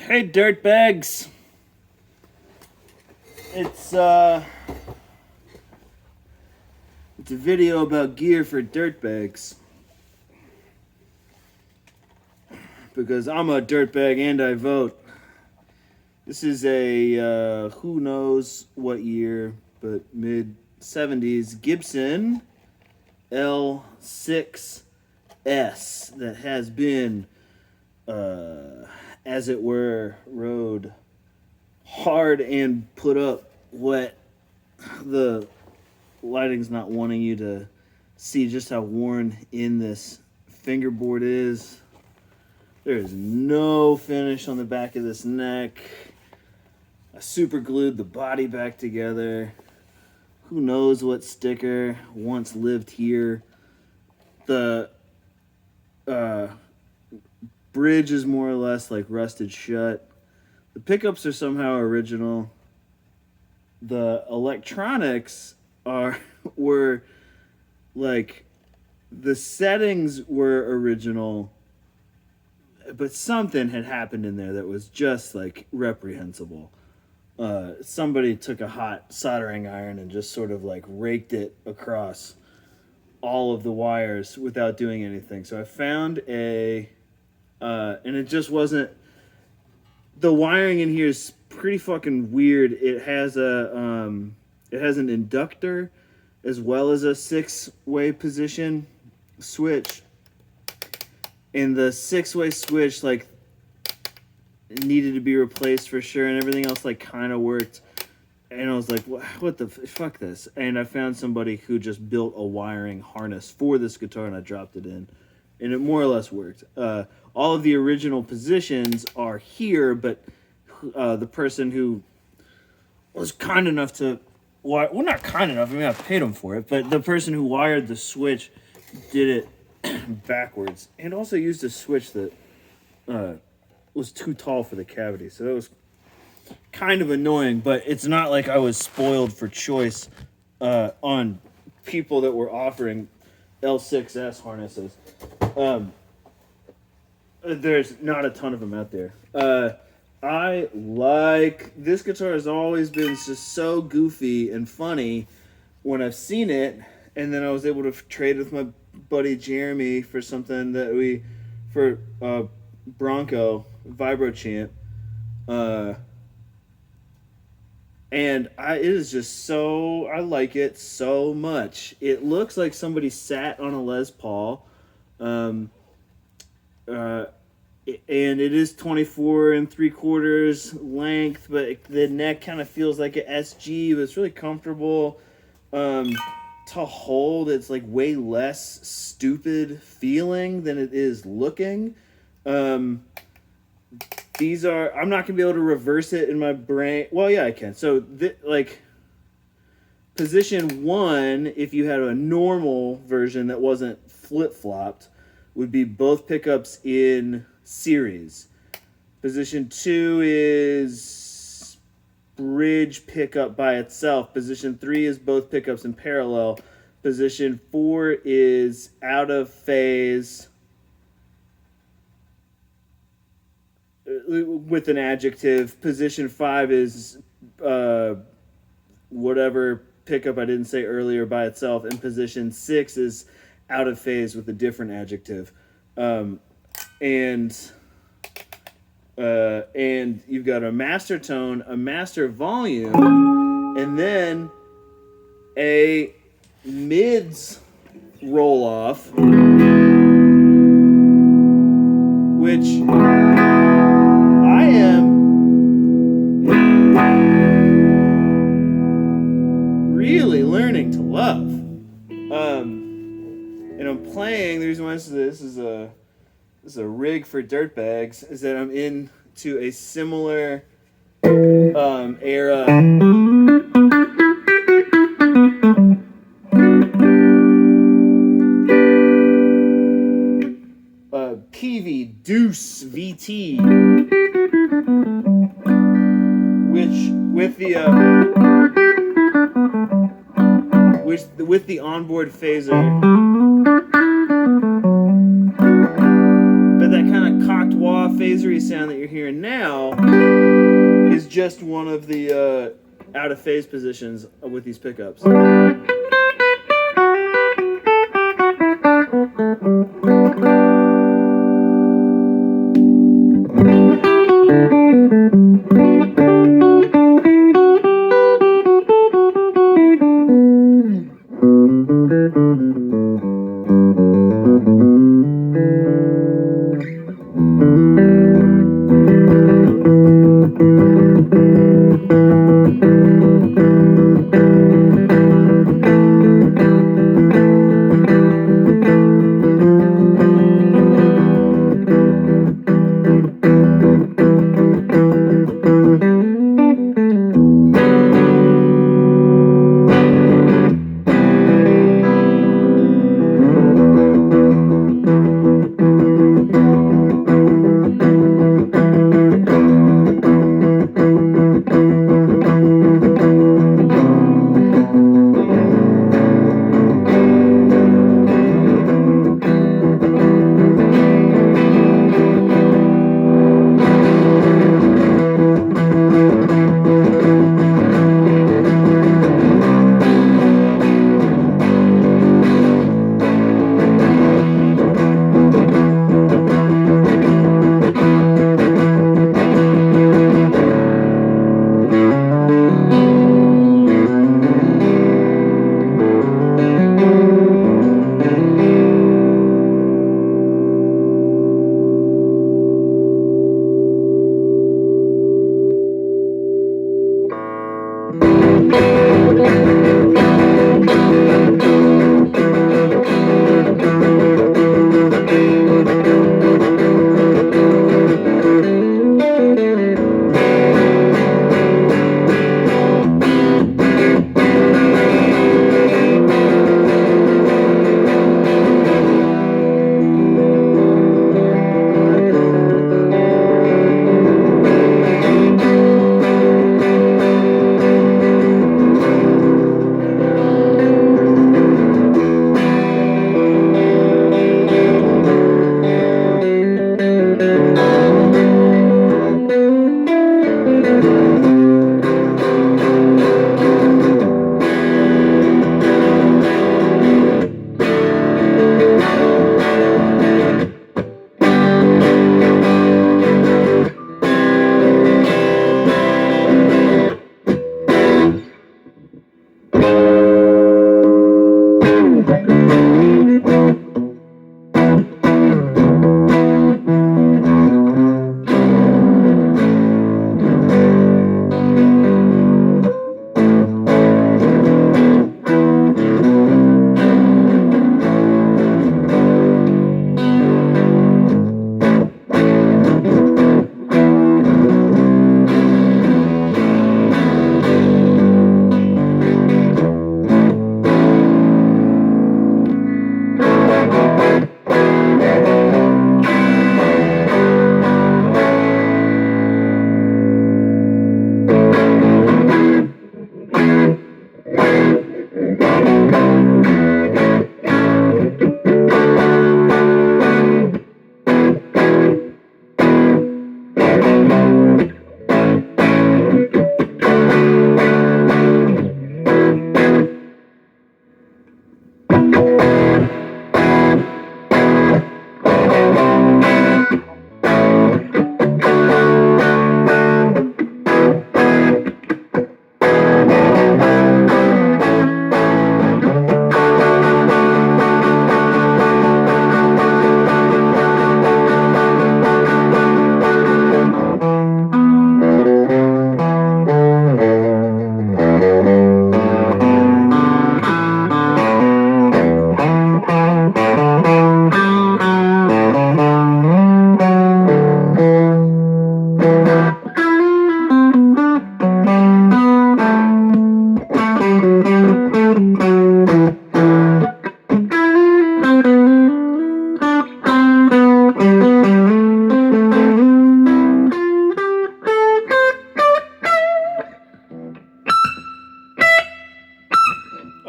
Hey, dirtbags. It's a video about gear for dirtbags. Because I'm a dirtbag and I vote. This is a who knows what year, but mid-70s Gibson L6-S that has been, as it were, rode hard and put up wet. The lighting's not wanting you to see just how worn in this fingerboard is. There is no finish on the back of this neck. I super glued the body back together. Who knows what sticker once lived here. The bridge is more or less like rusted shut. The pickups are somehow original. The electronics were like, the settings were original, but something had happened in there that was just like reprehensible. Somebody took a hot soldering iron and just sort of like raked it across all of the wires without doing anything. So I found and it just wasn't, the wiring in here is pretty fucking weird. It has an inductor as well as a 6-way position switch. And the 6-way switch like needed to be replaced for sure, and everything else like kind of worked. And I was like, what the fuck this? And I found somebody who just built a wiring harness for this guitar, and I dropped it in, and it more or less worked. All of the original positions are here, but the person who was kind enough to wire, well, not kind enough, I mean, I paid him for it, but the person who wired the switch did it backwards, and also used a switch that was too tall for the cavity. So that was kind of annoying, but it's not like I was spoiled for choice on people that were offering L6-S harnesses. There's not a ton of them out there. I like, this guitar has always been just so goofy and funny when I've seen it, and then I was able to trade with my buddy Jeremy for something that for Bronco Vibro Champ, and it is just so, I like it so much. It looks like somebody sat on a Les Paul, and it is 24 3/4 length, but the neck kind of feels like an SG, but it's really comfortable to hold. It's like way less stupid feeling than it is looking. These are, I'm not gonna be able to reverse it in my brain. Well, yeah, I can. So like position 1, if you had a normal version that wasn't flip-flopped, would be both pickups in series. Position 2 is bridge pickup by itself. Position 3 is both pickups in parallel. Position 4 is out of phase with an adjective. Position 5 is whatever pickup I didn't say earlier by itself, and position 6 is out of phase with a different adjective. And you've got a master tone, a master volume, and then a mids roll off, which I am really learning to love. And I'm playing, the reason why this is a rig for dirtbags is that I'm into a similar era. Peavey Deuce VT, which with the onboard phaser. But But that kind of cocked wah phasery sound that you're hearing now is just one of the out of phase positions with these pickups.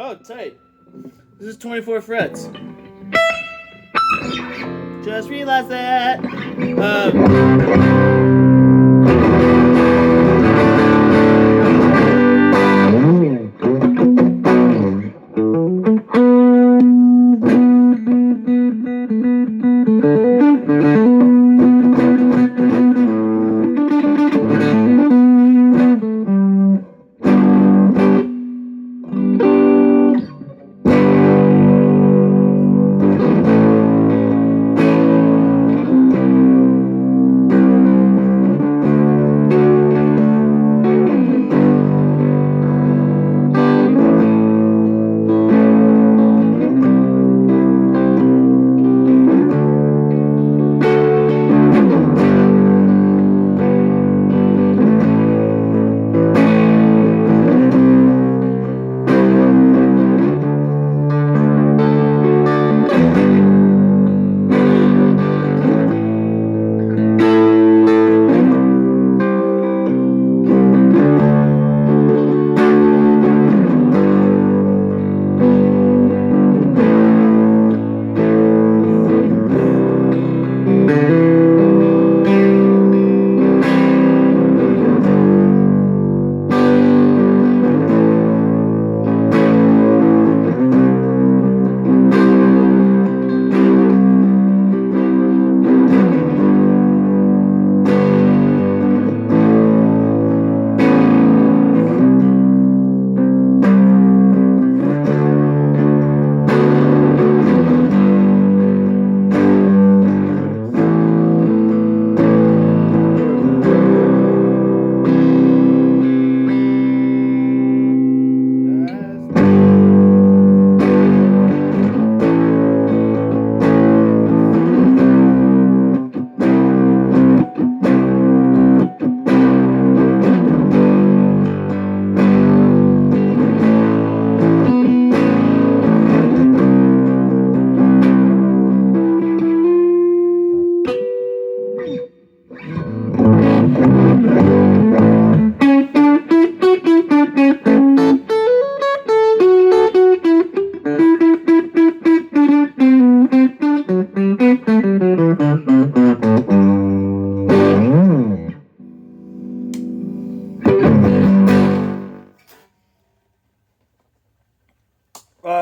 Oh, tight. This is 24 frets. Check Just realized that.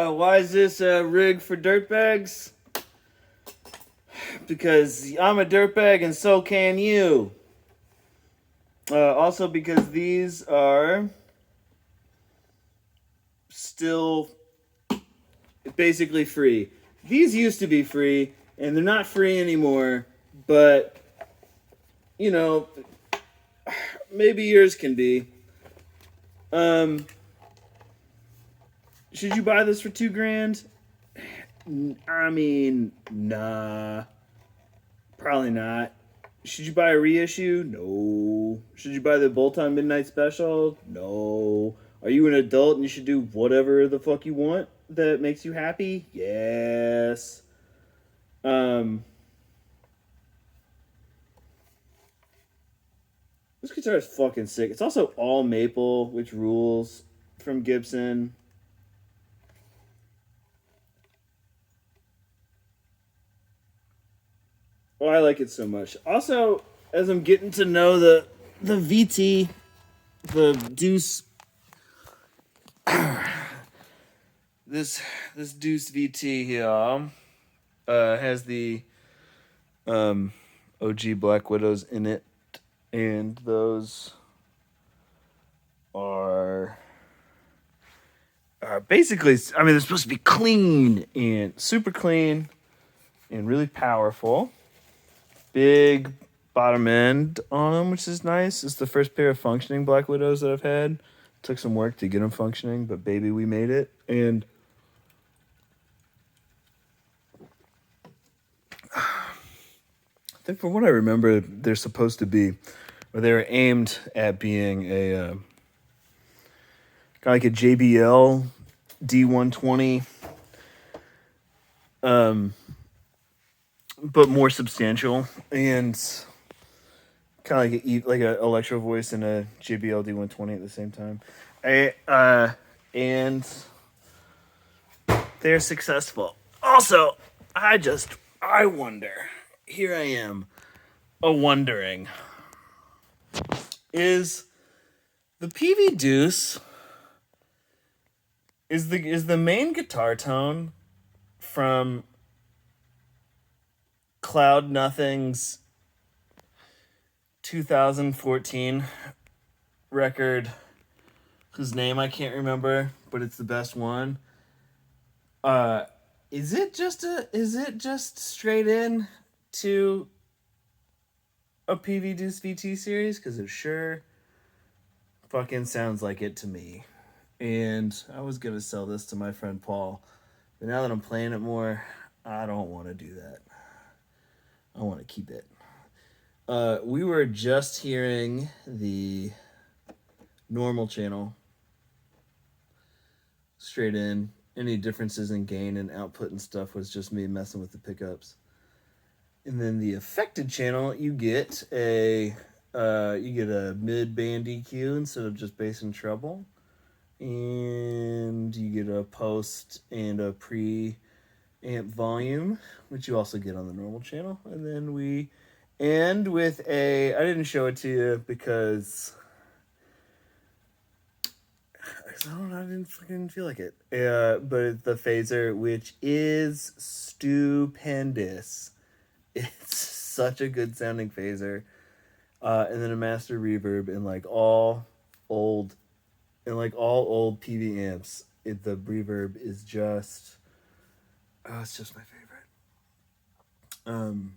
Why is this a rig for dirtbags? Because I'm a dirtbag and so can you. Also because these are still basically free. These used to be free, and they're not free anymore, but, you know, maybe yours can be. Should you buy this for $2,000? I mean, nah. Probably not. Should you buy a reissue? No. Should you buy the Bolt-On Midnight Special? No. Are you an adult and you should do whatever the fuck you want that makes you happy? Yes. This guitar is fucking sick. It's also all maple, which rules, from Gibson. Oh, I like it so much. Also, as I'm getting to know the VT, the Deuce, this Deuce VT here has the OG Black Widows in it, and those are basically, I mean, they're supposed to be clean and super clean and really powerful. Big bottom end on them, which is nice. It's the first pair of functioning Black Widows that I've had. Took some work to get them functioning, but baby, we made it. And I think from what I remember, they're supposed to be, or they were aimed at being a kind of like a JBL D120, but more substantial and kind of like a electro voice and a JBL D120 at the same time. And they're successful. Also, I wonder, here I am, wondering, is the Peavey Deuce, is the main guitar tone from Cloud Nothing's 2014 record, whose name I can't remember, but it's the best one. Is it just straight in to a Peavey Deuce VT series? Because it sure fucking sounds like it to me. And I was gonna sell this to my friend Paul, but now that I'm playing it more, I don't want to do that. I want to keep it. We were just hearing the normal channel straight in. Any differences in gain and output and stuff was just me messing with the pickups. And then the affected channel, you get a mid band EQ instead of just bass and treble, and you get a post and a pre amp volume, which you also get on the normal channel. And then we end with I didn't show it to you because I don't know, I didn't fucking feel like it. But the phaser, which is stupendous. It's such a good sounding phaser. And then a master reverb in all old PV amps. The reverb is just, it's just my favorite.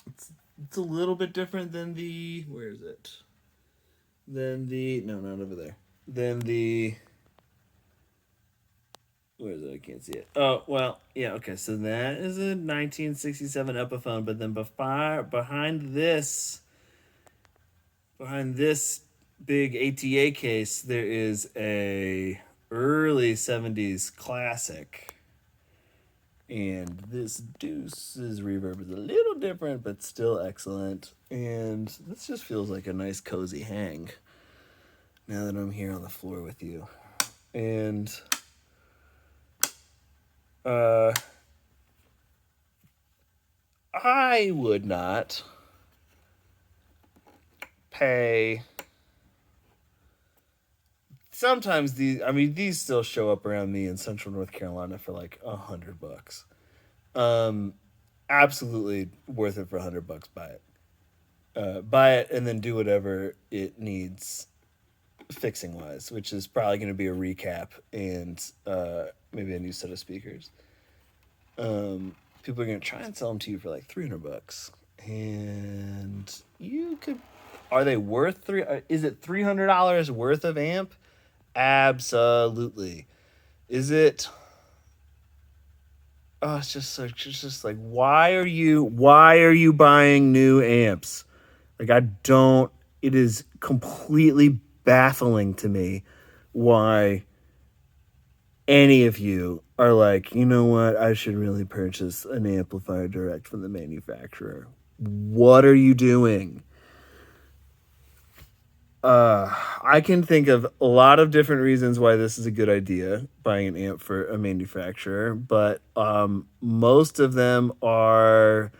It's a little bit different than the, where is it? No, not over there. Where is it? I can't see it. Oh, well, yeah, okay. So that is a 1967 Epiphone, but then behind this big ATA case, there is a early 70s classic. And this Deuce's reverb is a little different, but still excellent. And this just feels like a nice cozy hang now that I'm here on the floor with you. And I would not pay. Sometimes these still show up around me in Central North Carolina for like $100. Absolutely worth it for $100. Buy it and then do whatever it needs fixing wise, which is probably going to be a recap and maybe a new set of speakers. People are going to try and sell them to you for like $300, and you could. Are they worth is it $300 worth of amp? Absolutely. Is it? Oh, it's just like, why are you buying new amps? Like, I don't. It is completely baffling to me why any of you are like, you know what, I should really purchase an amplifier direct from the manufacturer. What are you doing? I can think of a lot of different reasons why this is a good idea, buying an amp for a manufacturer, but most of them are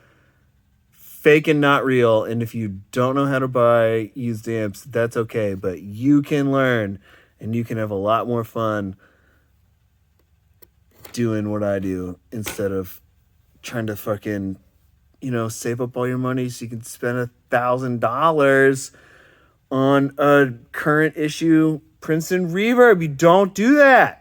fake and not real. And if you don't know how to buy used amps, that's okay, but you can learn and you can have a lot more fun doing what I do instead of trying to fucking, save up all your money so you can spend $1,000 on a current issue Princeton reverb. You don't do that.